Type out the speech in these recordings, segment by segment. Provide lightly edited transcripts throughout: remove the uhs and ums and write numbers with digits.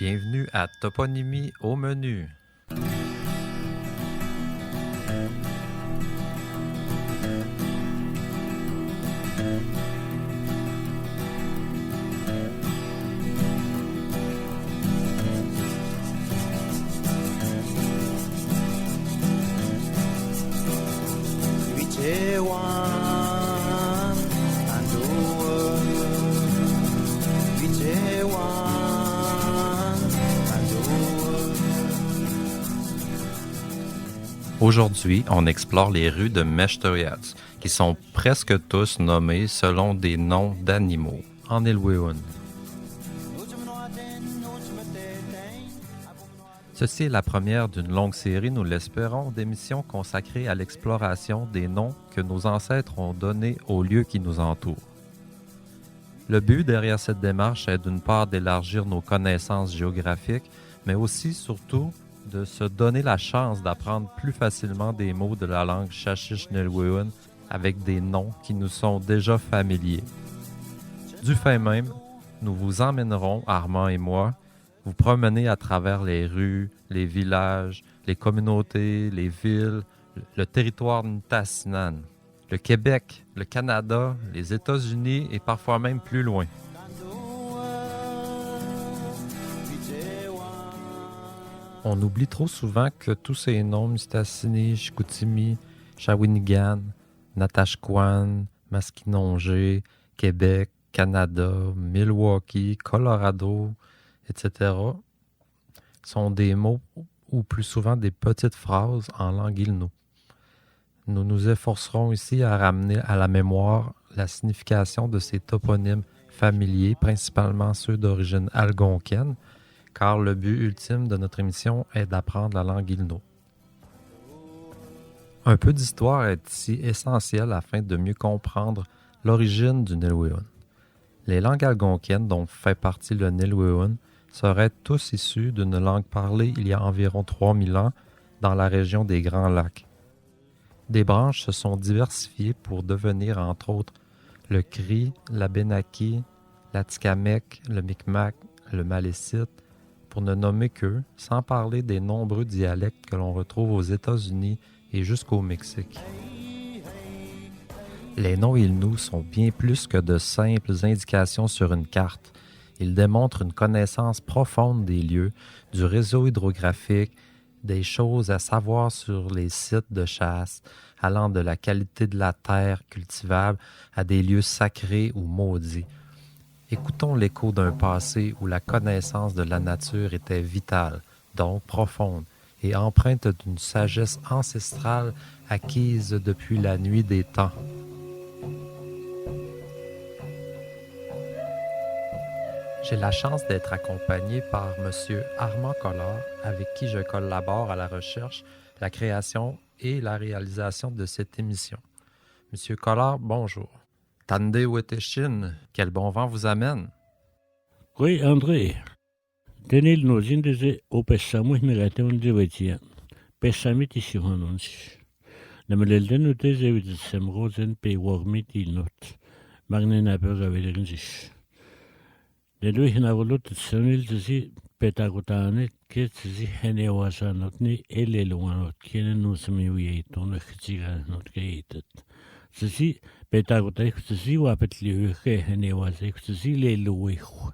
Bienvenue à Toponymie au menu. Aujourd'hui, on explore les rues de Meshteriats, qui sont presque tous nommés selon des noms d'animaux, en Ilwéun. Ceci est la première d'une longue série, nous l'espérons, d'émissions consacrées à l'exploration des noms que nos ancêtres ont donnés aux lieux qui nous entourent. Le but derrière cette démarche est d'une part d'élargir nos connaissances géographiques, mais aussi, surtout, de se donner la chance d'apprendre plus facilement des mots de la langue Shashish-Nilwéun avec des noms qui nous sont déjà familiers. Du fait même, nous vous emmènerons, Armand et moi, vous promener à travers les rues, les villages, les communautés, les villes, le territoire Nitassinan, le Québec, le Canada, les États-Unis et parfois même plus loin. On oublie trop souvent que tous ces noms, Mistassini, Chicoutimi, Shawinigan, Natashquan, Masquinongé, Québec, Canada, Milwaukee, Colorado, etc., sont des mots ou plus souvent des petites phrases en langue Ilno. Nous nous efforcerons ici à ramener à la mémoire la signification de ces toponymes familiers, principalement ceux d'origine algonquienne, car le but ultime de notre émission est d'apprendre la langue Ilno. Un peu d'histoire est ici essentiel afin de mieux comprendre l'origine du Nilwéun. Les langues algonquiennes dont fait partie le Nilwéun seraient tous issus d'une langue parlée il y a environ 3000 ans dans la région des Grands Lacs. Des branches se sont diversifiées pour devenir entre autres le Cri, l'Abénaki, l'Atikamekw, le Micmac, le Malécite, pour ne nommer qu'eux, sans parler des nombreux dialectes que l'on retrouve aux États-Unis et jusqu'au Mexique. Les noms Ilnous sont bien plus que de simples indications sur une carte. Ils démontrent une connaissance profonde des lieux, du réseau hydrographique, des choses à savoir sur les sites de chasse, allant de la qualité de la terre cultivable à des lieux sacrés ou maudits. Écoutons l'écho d'un passé où la connaissance de la nature était vitale, donc profonde, et empreinte d'une sagesse ancestrale acquise depuis la nuit des temps. J'ai la chance d'être accompagné par M. Armand Collard, avec qui je collabore à la recherche, la création et la réalisation de cette émission. M. Collard, bonjour. Tande Weteshin, quel bon vent vous amène? Oui, André. Denil nozin deze o pesamu negate un devetia. Pesamit isi honons. Namelelden u deze uit semrozen pe wormit ilnot. Magne naber gavederinzish. Delu hinavulut tsenil deze petagutane ke tzi henewasanotni eleluanot kene nusmi uyeton khtiganot keitet. Tzi petagutay tzi wapetli henewasak tzi leluihu.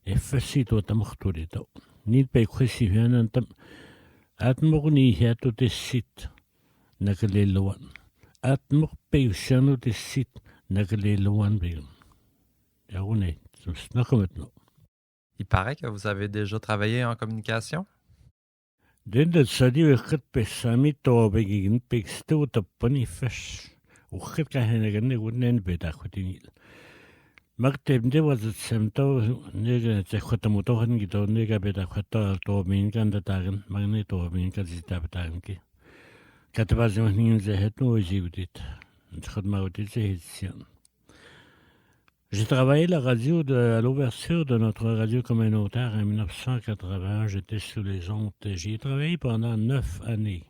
Effasito tamkhturito. Nil pe khisi hanan tam atmogni hiatu tessit nakaleluan. Atmog pe ushanu tessit nakaleluan bil. Yaune, snakometno. Il paraît que vous avez déjà travaillé en communication? Dendel sadi wekhat pe sami to begin pe sto tapani fesh. Ukhat ka hanagan gunen bedakhtinil. مكتب دي سمتو نيجا تخطمو توخن جدو نيجا بيتا خطا تومين كان دتاغن مغني تومين كان زيتا بتاغن كي كتبا زمانين زهتو وجيبتيت نتخدم وديت زهتسيان. J'ai travaillé la radio à l'ouverture de notre radio communautaire en 1980. J'étais sous les ondes. J'y ai travaillé pendant 9 années.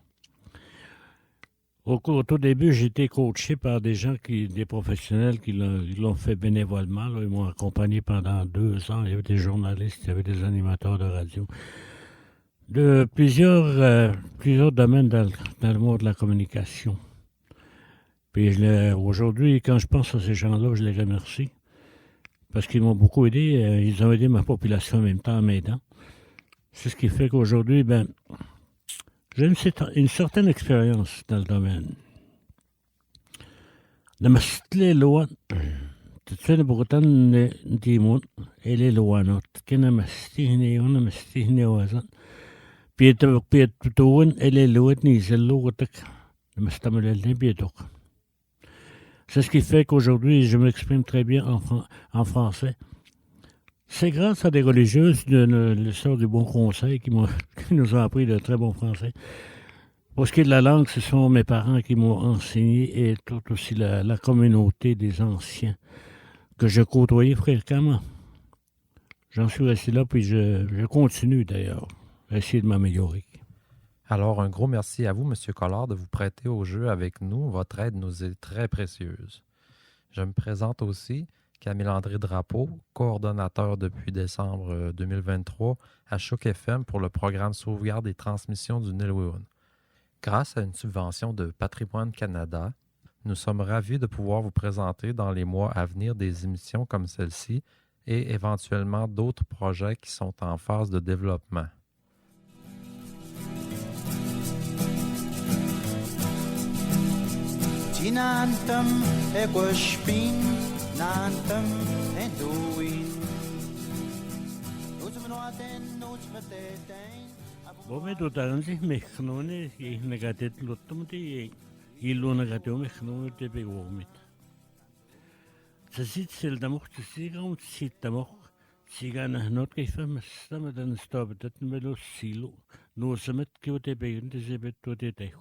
Au tout début, j'ai été coaché par des professionnels qui l'ont fait bénévolement. Là. Ils m'ont accompagné pendant 2 ans. Il y avait des journalistes, il y avait des animateurs de radio. De plusieurs domaines dans le monde de la communication. Puis aujourd'hui, quand je pense à ces gens-là, je les remercie. Parce qu'ils m'ont beaucoup aidé. Ils ont aidé ma population en même temps en m'aidant. C'est ce qui fait qu'aujourd'hui, j'ai une certaine expérience dans le domaine. Namastle loan, تتسنى بغتان ديمون إلي لوانوت كنا مستهني وازن بيتون إلي لوتني زلو غتك نمستمل اللي بيتوك. C'est ce qui fait qu'aujourd'hui, je m'exprime très bien en français. C'est grâce à des religieuses de l'histoire du Bon Conseil qui nous ont appris de très bon français. Pour ce qui est de la langue, ce sont mes parents qui m'ont enseigné et tout aussi la communauté des anciens que je côtoyais fréquemment. J'en suis resté là, puis je continue d'ailleurs à essayer de m'améliorer. Alors, un gros merci à vous, M. Collard, de vous prêter au jeu avec nous. Votre aide nous est très précieuse. Je me présente aussi, Camille-André Drapeau, coordonnateur depuis décembre 2023 à Choc FM pour le programme Sauvegarde et transmission du Nilwaumun. Grâce à une subvention de Patrimoine Canada, nous sommes ravis de pouvoir vous présenter dans les mois à venir des émissions comme celle-ci et éventuellement d'autres projets qui sont en phase de développement. Tinantam equaspin, nantam enduin. Bome do danzi mechnone e negatet lottomti illo negatio mechnone te begomit. Tsit sel damoch tsigaum tsit damoch tsigana not kefam stamadan stobetet melo silo no semet kyote begin te zebet to te tech.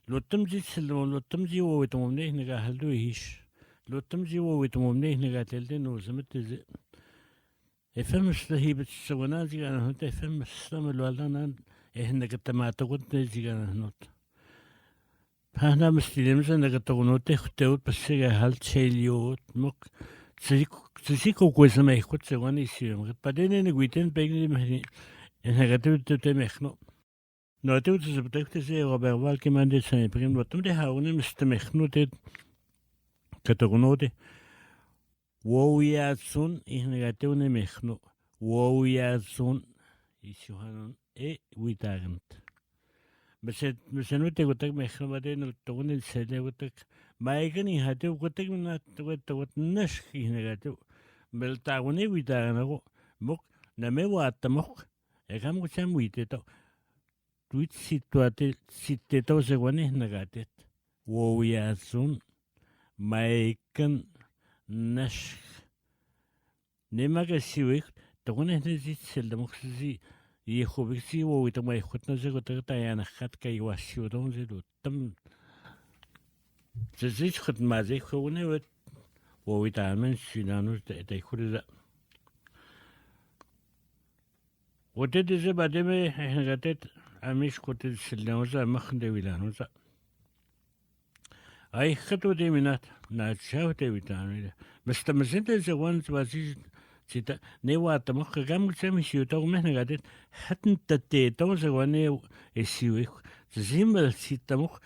Lottom zit sel lottom zi wo wetomne nega haldo hish. Lottom zi wo wetomne nega telde no semet te FM هي بتسوينا زي أنا هنت FM استعمل ولا إحنا كتمات قلت زي أنا هنت فهنا مستلم زي كتقولون تختوت بس هل تشيليوت مك تسيكو كويس ما يخد سواني سيوم بعدين أنا قويتين بيجي مهني إحنا كتبت تمخنو ناتو تزبطك تزي ربع والك ما عندي سنة بريم وتم ده هاوني مستمخنو تد كتقولون ده ووياتسون إهنغاتون مخنو ووياتسون يسوهانون ويتاغنت بس نوتي قلتك مخنو بعدين تقول السنة قلتك ما يكني هاتو قلتك من نشخ إهنغاتو بل تاغوني ويتاغنو مك نمي واتمك إخام قسم ويتتو تويت سيتتو سيواني إهنغاتت ووياتسون ما يكن نشخ نماغا سيويك تقول هنا زيت سلدا مخزي يخوبك سي ويتما يخوتنا زي قطرتا يعني خات كي واسيو دون زيدو تم زيت خد ما زي خونا ويتعمل سينانو تيخود ذا وتد زي بعدين احنا قتت عميش قتت سلدا وزا مخندي ويلانو زا أي خطوة دي منات ناتشاو تي ويتعمل بس تمسنت الزوان توازي سيتا نيوا تمخ كم كسم شيوتو مهنا قادت حتى تتيتو زواني السيويك زيمبل سيتا مخ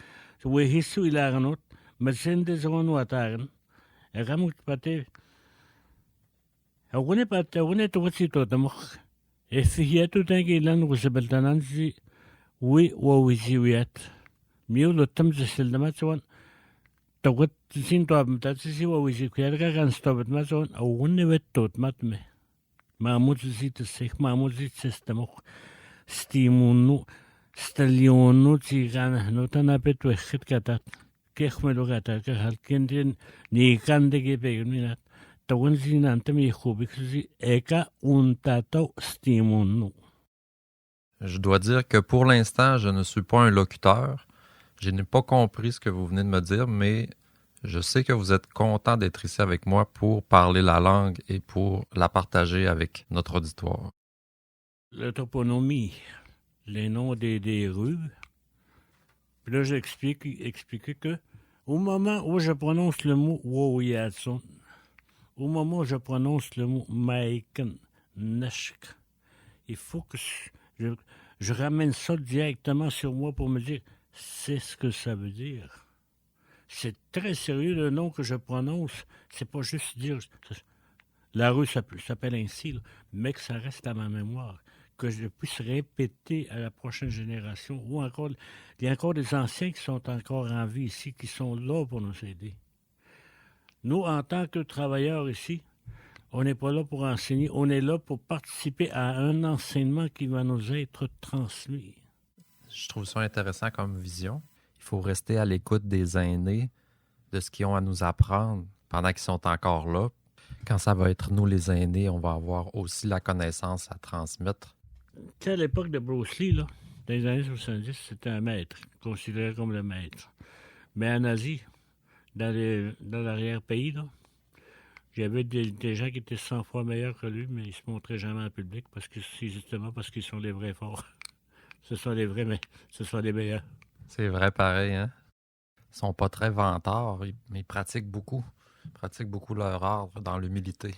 ويهسو إلى غنوت مسنت زوان واتاغن أغام باتي أغني توسيتو تمخ إفهياتو تانكي لان وسبلتانانسي وويزيويات ميولو تمز السلدمات سوان تقول تسين تواب متاسسي وويسي كياركا كان ستوبت ماسون أو غني ويتوت ماتمي معمول زيت السيخ معمول زيت سيستموخ ستيمونو ستليونو تيغان هنو تنابت ويخت كاتات كيخ ملو كاتات كهال كنتين نيكان ديكي بيغنينات تقول زين أنتم يخوبك زي إيكا ونتاتو ستيمونو. Je dois dire que pour l'instant, je ne suis pas un locuteur. Je n'ai pas compris ce que vous venez de me dire, mais je sais que vous êtes content d'être ici avec moi pour parler la langue et pour la partager avec notre auditoire. La toponymie, les noms des rues, Puis là, j'ai expliqué que au moment où je prononce le mot Woyatson, au moment où je prononce le mot Maiken, Neshk, il faut que je ramène ça directement sur moi pour me dire c'est ce que ça veut dire. C'est très sérieux le nom que je prononce. C'est pas juste dire la rue s'appelle ainsi, là, mais que ça reste à ma mémoire, que je puisse répéter à la prochaine génération. Ou encore, il y a encore des anciens qui sont encore en vie ici, qui sont là pour nous aider. Nous, en tant que travailleurs ici, on n'est pas là pour enseigner, on est là pour participer à un enseignement qui va nous être transmis. Je trouve ça intéressant comme vision. Il faut rester à l'écoute des aînés, de ce qu'ils ont à nous apprendre pendant qu'ils sont encore là. Quand ça va être nous, les aînés, on va avoir aussi la connaissance à transmettre. Tu sais, à l'époque de Bruce Lee, là, dans les années 70, c'était un maître, considéré comme le maître. Mais en Asie, dans l'arrière-pays, là, il y avait des gens qui étaient 100 fois meilleurs que lui, mais ils se montraient jamais en public justement parce qu'ils sont les vrais forts. Ce sont les vrais, mais ce sont les meilleurs. C'est vrai pareil, hein? Ils sont pas très vantards, mais ils pratiquent beaucoup. Ils pratiquent beaucoup leur art dans l'humilité.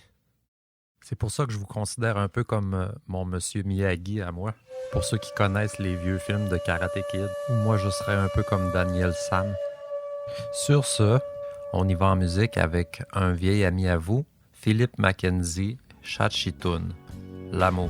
C'est pour ça que je vous considère un peu comme mon monsieur Miyagi à moi. Pour ceux qui connaissent les vieux films de Karate Kid, moi je serais un peu comme Daniel San. Sur ce, on y va en musique avec un vieil ami à vous, Philippe Mackenzie, Chachitoun, L'amour.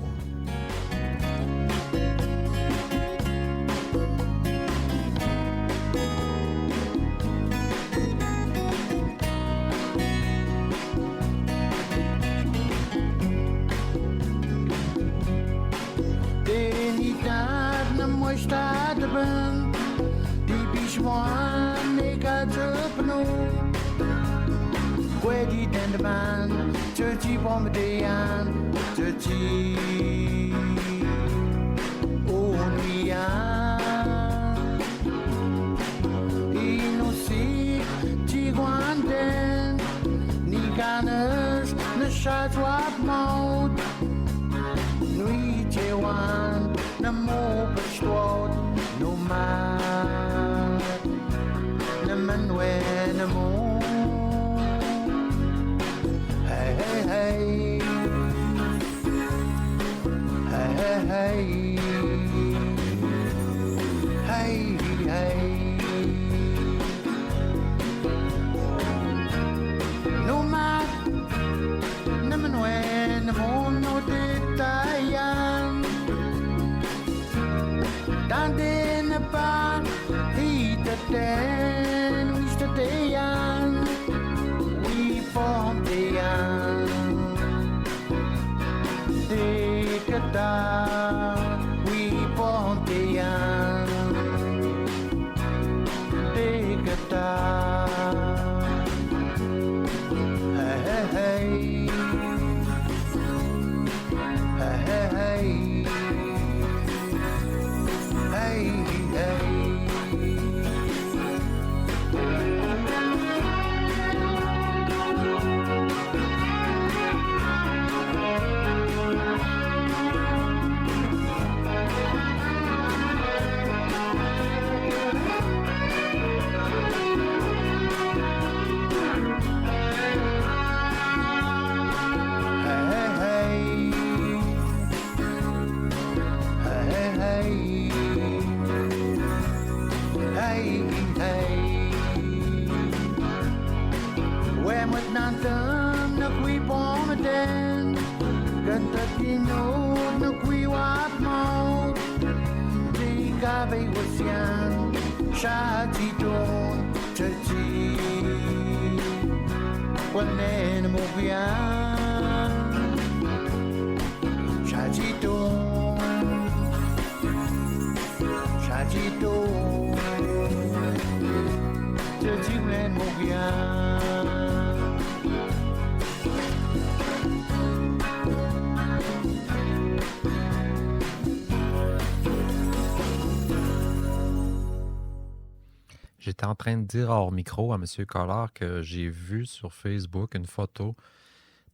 J'étais en train de dire hors micro à M. Collard que j'ai vu sur Facebook une photo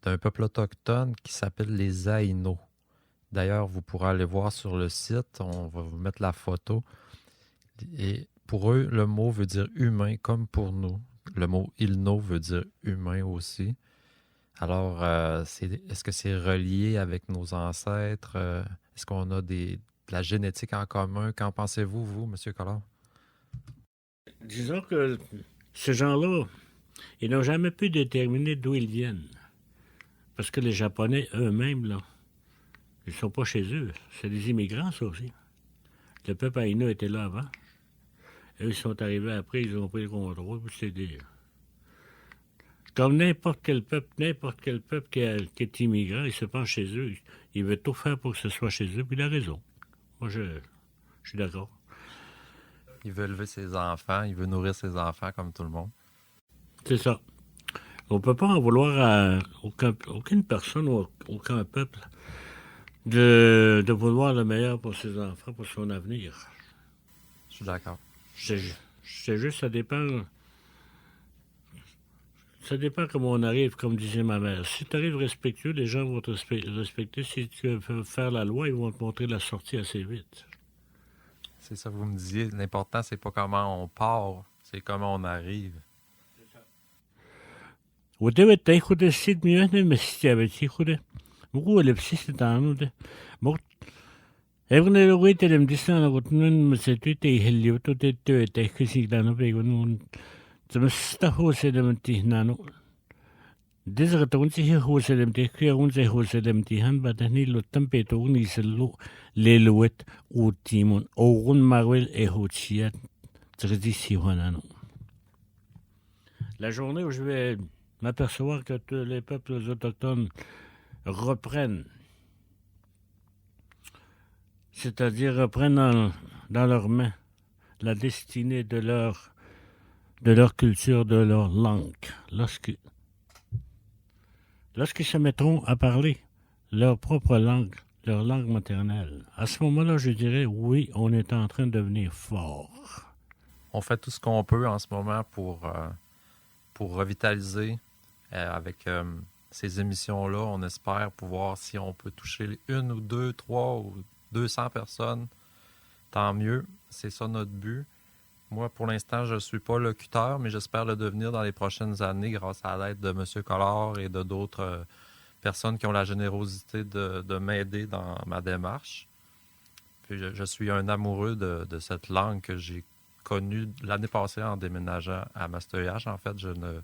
d'un peuple autochtone qui s'appelle les Aïnos. D'ailleurs, vous pourrez aller voir sur le site, on va vous mettre la photo. Et Pour eux, le mot veut dire humain comme pour nous. Le mot Ilno veut dire humain aussi. Alors, est-ce que c'est relié avec nos ancêtres? Est-ce qu'on a de la génétique en commun? Qu'en pensez-vous, vous, M. Collard? Disons que ces gens-là, ils n'ont jamais pu déterminer d'où ils viennent. Parce que les Japonais eux-mêmes, là, ils ne sont pas chez eux. C'est des immigrants, ça aussi. Le peuple Aïna était là avant. Eux, ils sont arrivés après, ils ont pris le contrôle. C'est des... Comme n'importe quel peuple qui est immigrant, il se pense chez eux. Il veut tout faire pour que ce soit chez eux, puis il a raison. Moi, je suis d'accord. Il veut élever ses enfants, il veut nourrir ses enfants comme tout le monde. C'est ça. On ne peut pas en vouloir à aucune personne ou aucun peuple de vouloir le meilleur pour ses enfants, pour son avenir. Je suis d'accord. C'est juste, ça dépend. Ça dépend comment on arrive, comme disait ma mère. Si tu arrives respectueux, les gens vont te respecter. Si tu veux faire la loi, ils vont te montrer la sortie assez vite. C'est ça que vous me disiez. L'important, c'est pas comment on part, c'est comment on arrive. وده تاخد السيد ميوهنا مستيابتي خده مقول بسيس تانو ده مقت ابن لغويت المدسنا قطنن مسيتويت يهليوتو تتو تاكسي دانو بيقولون تمستهو سلمتي نانو دزغ تونسي هو سلمتي كي اونسي هو سلمتي هان بدني لو تمبيتو نيسلو ليلوت او تيمون اوغون ماويل اهوتشيات تغدي سيوانانو. La journée où je vais m'apercevoir que tous les peuples autochtones reprennent, c'est-à-dire reprennent dans leurs mains la destinée de leur culture, de leur langue, lorsqu'ils se mettront à parler leur propre langue, leur langue maternelle. À ce moment-là, je dirais, oui, on est en train de devenir fort. On fait tout ce qu'on peut en ce moment pour revitaliser avec ces émissions-là. On espère pouvoir, si on peut toucher une ou deux, trois ou 200 personnes, tant mieux. C'est ça notre but. Moi, pour l'instant, je ne suis pas locuteur, mais j'espère le devenir dans les prochaines années grâce à l'aide de M. Collard et de d'autres personnes qui ont la générosité de m'aider dans ma démarche. Puis je suis un amoureux de cette langue que j'ai connue l'année passée en déménageant à Mastoyage. En fait, je ne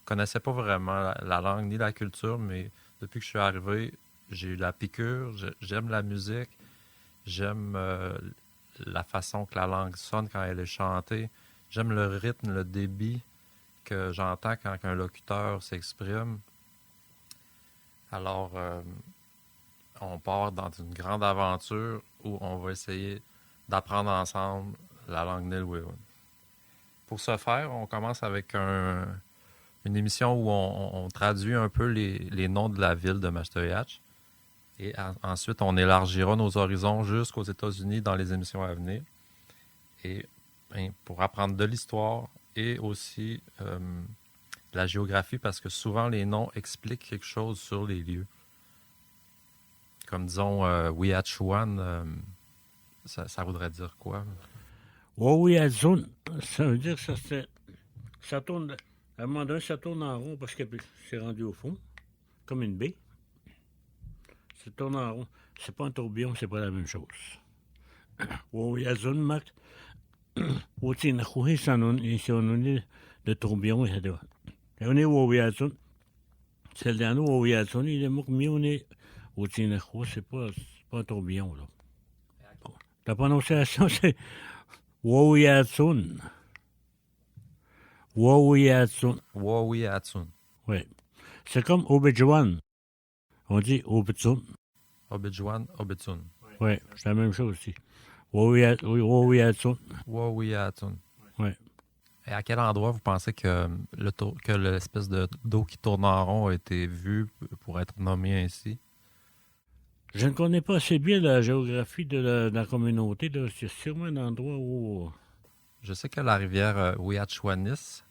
connaissais pas vraiment la langue ni la culture, mais depuis que je suis arrivé, j'ai eu la piqûre. J'aime la musique. J'aime la façon que la langue sonne quand elle est chantée. J'aime le rythme, le débit que j'entends quand un locuteur s'exprime. Alors, on part dans une grande aventure où on va essayer d'apprendre ensemble la langue Nilwewin. Pour ce faire, on commence avec une émission où on traduit un peu les noms de la ville de Mastoyatch. Et ensuite, on élargira nos horizons jusqu'aux États-Unis dans les émissions à venir. Et pour apprendre de l'histoire et aussi la géographie, parce que souvent les noms expliquent quelque chose sur les lieux. Comme disons, Wiachuan, ça voudrait dire quoi? Wawiyazun, ça veut dire que ça tourne, à un moment donné, ça tourne en rond parce que c'est rendu au fond, comme une baie. Ça tourne en rond. C'est pas un tourbillon, c'est pas la même chose. Wawiyazun, Marc, Woutin, Kouhi, c'est le tourbillon, et on est Wawiyazun. C'est le dernier Wawiyazun, il est mieux, on est Woutin, c'est pas un tourbillon, là. La prononciation, c'est Wawiyatsun. Wawiyatsun. Wawiyatsun. Oui. C'est comme Obidjouan. On dit Obidjun. Obidjouan, Obidjun. Oui, c'est la même chose aussi. Wawiyatsun. Wawiyatsun. Oui. Et à quel endroit vous pensez que l'espèce d'eau qui tourne en rond a été vue pour être nommée ainsi? Je ne connais pas assez bien la géographie de la communauté. C'est sûrement un endroit où... Je sais que la rivière Wiachuanis,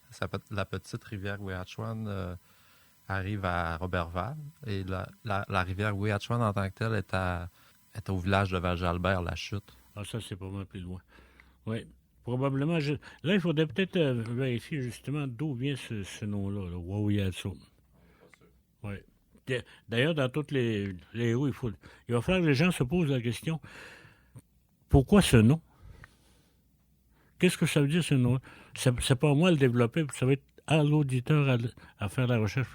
la petite rivière Wiachuan, arrive à Roberval. Et la rivière Wiachuan en tant que telle est au village de Val-Jalbert, la chute. Ah, ça, c'est pas mal plus loin. Oui. Probablement. Là, il faudrait peut-être vérifier justement d'où vient ce nom-là, le Wawiyatsun. Oui. D'ailleurs, dans toutes les rues, il va falloir que les gens se posent la question, pourquoi ce nom? Qu'est-ce que ça veut dire, ce nom? C'est pas moi à le développer, ça va être à l'auditeur à faire la recherche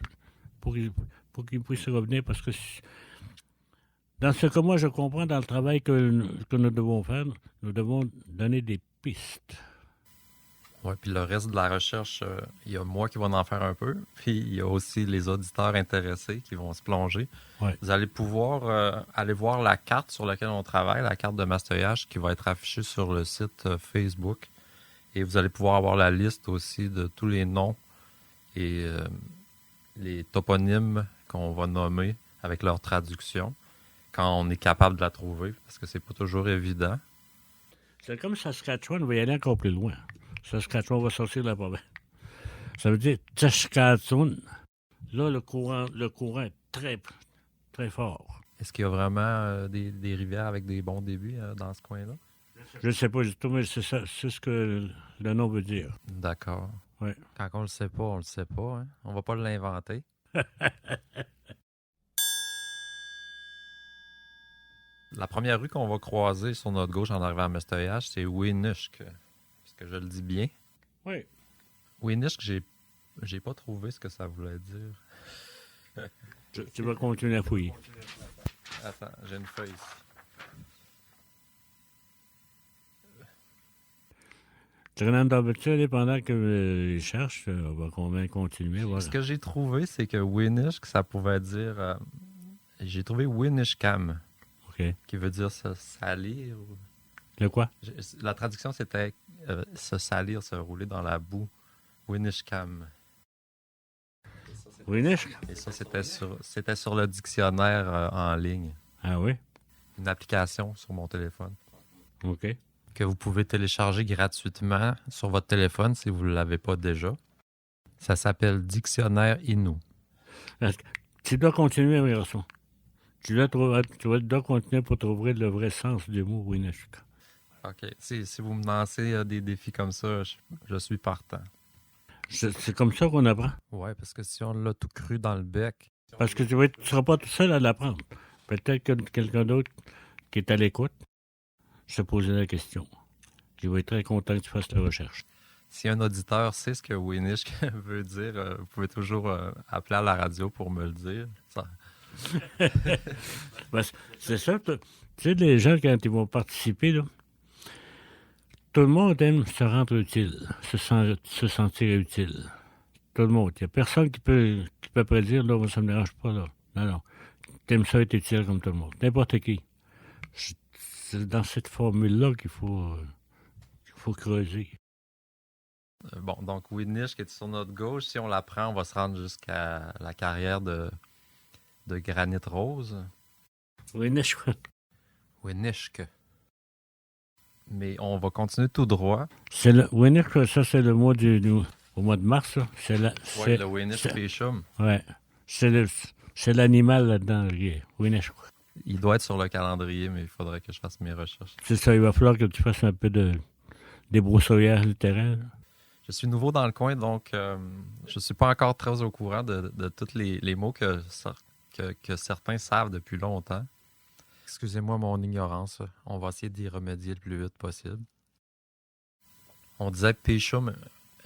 pour qu'il puisse revenir, parce que dans ce que moi je comprends, dans le travail que nous devons faire, nous devons donner des pistes. Oui, puis le reste de la recherche, il y a moi qui vais en faire un peu, puis il y a aussi les auditeurs intéressés qui vont se plonger. Ouais. Vous allez pouvoir aller voir la carte sur laquelle on travaille, la carte de Mastoyage, qui va être affichée sur le site Facebook. Et vous allez pouvoir avoir la liste aussi de tous les noms et les toponymes qu'on va nommer avec leur traduction quand on est capable de la trouver, parce que c'est pas toujours évident. C'est comme Saskatchewan, on va y aller encore plus loin. Saskatchewan va sortir de la province. Ça veut dire Saskatchewan. Là, le courant est très, très fort. Est-ce qu'il y a vraiment des rivières avec des bons débits dans ce coin-là? Je ne sais pas du tout, mais c'est ce que le nom veut dire. D'accord. Oui. Quand on le sait pas, on le sait pas. Hein? On va pas l'inventer. La première rue qu'on va croiser sur notre gauche en arrivant à Mastoyage, c'est Winishk. Est-ce que je le dis bien? Oui. Winishk, j'ai pas trouvé ce que ça voulait dire. Tu vas continuer à fouiller. Attends, j'ai une feuille ici. Pendant que je cherche, on va quand même continuer. Voilà. Ce que j'ai trouvé, c'est que Winishk, ça pouvait dire... j'ai trouvé Winishkam, OK. qui veut dire se salir. Le quoi? La traduction, c'était se salir, se rouler dans la boue. Winishkam. Winishk? Et ça, c'était sur le dictionnaire en ligne. Ah oui? Une application sur mon téléphone. OK. Que vous pouvez télécharger gratuitement sur votre téléphone si vous ne l'avez pas déjà. Ça s'appelle Dictionnaire Innu. Tu dois continuer, mes garçons. Tu dois continuer pour trouver le vrai sens du mot Winishk. OK. Si vous me lancez des défis comme ça, je suis partant. C'est comme ça qu'on apprend. Ouais, parce que si on l'a tout cru dans le bec... Parce que tu ne seras pas tout seul à l'apprendre. Peut-être que quelqu'un d'autre qui est à l'écoute se poser la question. Je vais être très content que tu fasses la recherche. Si un auditeur sait ce que Winishk veut dire, vous pouvez toujours appeler à la radio pour me le dire. Ça... Ben, c'est ça. Tu sais, les gens, quand ils vont participer, là, tout le monde aime se rendre utile, se sentir utile. Tout le monde. Il n'y a personne qui peut prédire, là, ça ne me dérange pas, là. Non. Tu aimes ça être utile comme tout le monde. N'importe qui. C'est dans cette formule-là qu'il faut creuser. Bon, donc Winishk est sur notre gauche. Si on la prend, on va se rendre jusqu'à la carrière de granit rose. Winishk. Mais on va continuer tout droit. Winishk, ça, c'est le mois au mois de mars, là. Oui, le Winishk Péchum. Oui. C'est l'animal là-dedans, Winishk. Il doit être sur le calendrier, mais il faudrait que je fasse mes recherches. C'est ça, il va falloir que tu fasses un peu de débroussaillage du terrain. Là. Je suis nouveau dans le coin, donc je ne suis pas encore très au courant de tous les mots que certains savent depuis longtemps. Excusez-moi mon ignorance. On va essayer d'y remédier le plus vite possible. On disait Péchum.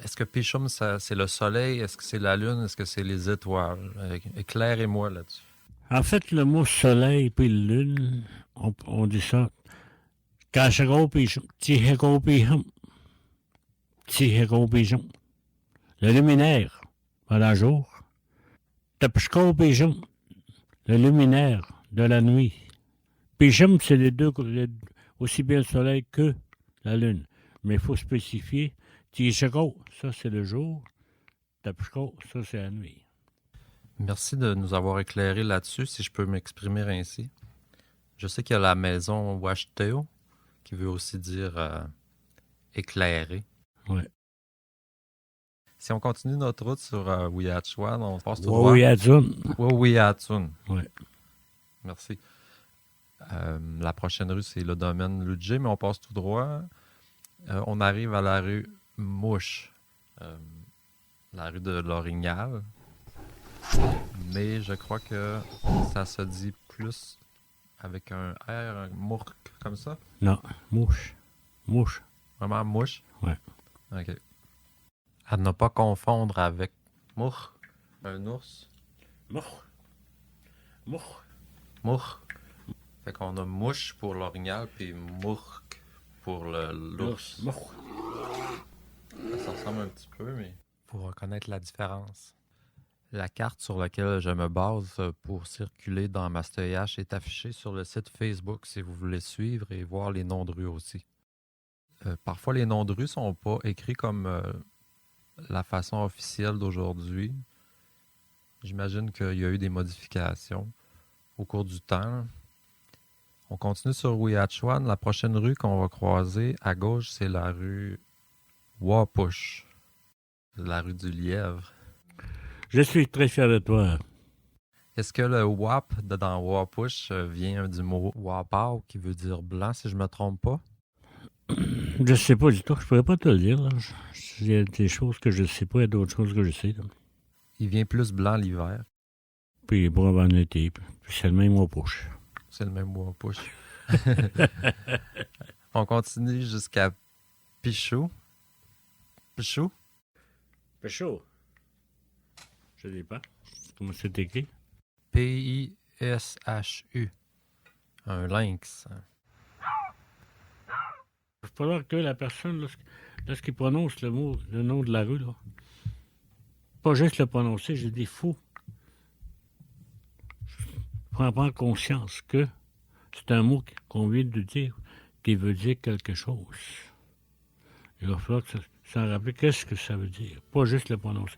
Est-ce que Péchum, c'est le soleil? Est-ce que c'est la lune? Est-ce que c'est les étoiles? Éclairez-moi là-dessus. En fait, le mot soleil puis lune, on dit ça. Le luminaire pendant le jour. Le luminaire de la nuit. Pijam, c'est les deux, aussi bien le soleil que la lune. Mais il faut spécifier. Tishako, ça c'est le jour. Tapshko, ça c'est la nuit. Merci de nous avoir éclairé là-dessus, si je peux m'exprimer ainsi. Je sais qu'il y a la maison Washteo, qui veut aussi dire éclairer. Oui. Si on continue notre route sur Wiyatchuan, on passe tout droit. Wawiyatsun. Oui. Merci. La prochaine rue, c'est le domaine Ludger, mais on passe tout droit. On arrive à la rue Mouche, la rue de l'Orignal. Mais je crois que ça se dit plus avec un R, un mourk, comme ça. Non, mouche. Mouche. Vraiment mouche? Ouais. OK. À ne pas confondre avec mour, un ours. Mour. Mour. Mour. Fait qu'on a mouche pour l'orignal, puis mourk pour l'ours. Mour. Ça ressemble un petit peu, mais faut reconnaître la différence. La carte sur laquelle je me base pour circuler dans Mastoyache est affichée sur le site Facebook si vous voulez suivre et voir les noms de rue aussi. Parfois, les noms de rue sont pas écrits comme la façon officielle d'aujourd'hui. J'imagine qu'il y a eu des modifications au cours du temps. On continue sur Ouiachuan. La prochaine rue qu'on va croiser à gauche, c'est la rue Wapush, la rue du Lièvre. Je suis très fier de toi. Est-ce que le WAP dans Wapush vient du mot Wapau qui veut dire blanc, si je me trompe pas? Je sais pas du tout. Je pourrais pas te le dire. Là. Il y a des choses que je sais pas, il y a d'autres choses que je sais. Là. Il vient plus blanc l'hiver. Puis pour en été. Puis c'est le même au push. C'est le même Wapush. On continue jusqu'à Pichou. Pichou? Pécho. Je ne sais pas. Comment c'est écrit? P-I-S-H-U. Un lynx. Il faut falloir que la personne, lorsqu'il prononce le nom de la rue, là, pas juste le prononcer, j'ai dit fou. Il faut en prendre conscience que c'est un mot qu'on vient de dire qui veut dire quelque chose. Il va falloir s'en rappeler qu'est-ce que ça veut dire. Pas juste le prononcer.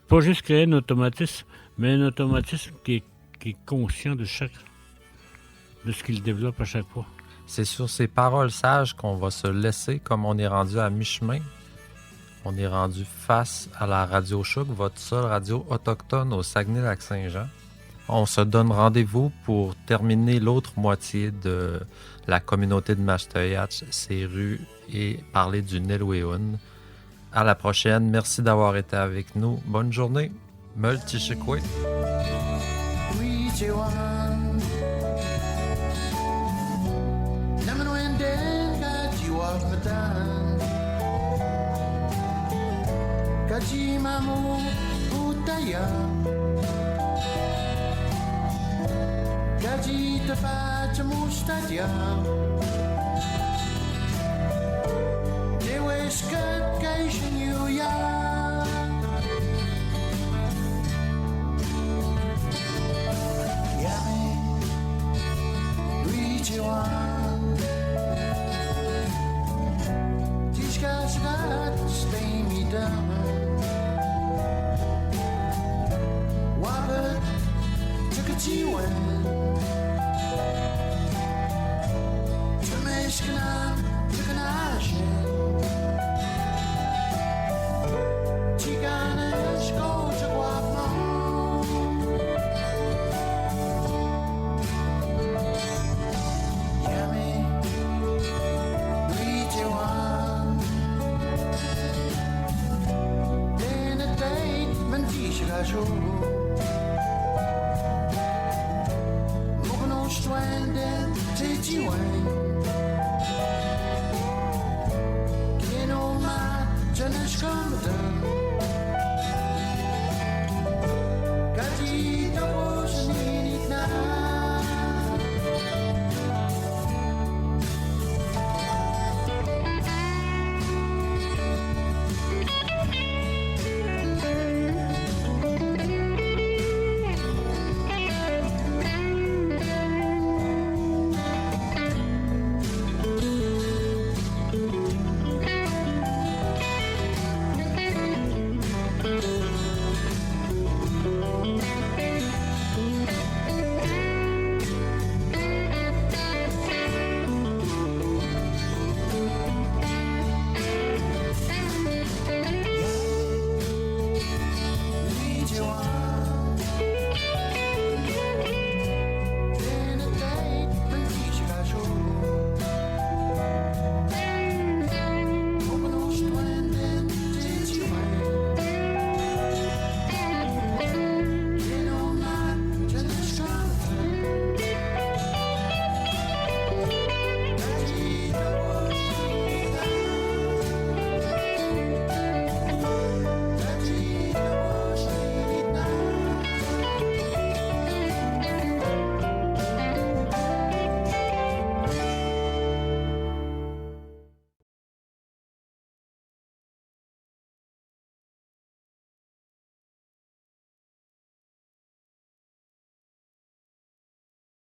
Pas juste créer un automatisme, mais un automatisme qui est conscient de ce qu'il développe à chaque fois. C'est sur ces paroles sages qu'on va se laisser, comme on est rendu à mi-chemin. On est rendu face à la Radio Chouk, votre seule radio autochtone au Saguenay-Lac-Saint-Jean. On se donne rendez-vous pour terminer l'autre moitié de la communauté de Mastoyatch, ses rues et parler du Nilwéun. À la prochaine. Merci d'avoir été avec nous. Bonne journée. Multichikwe. Stranded, take you away.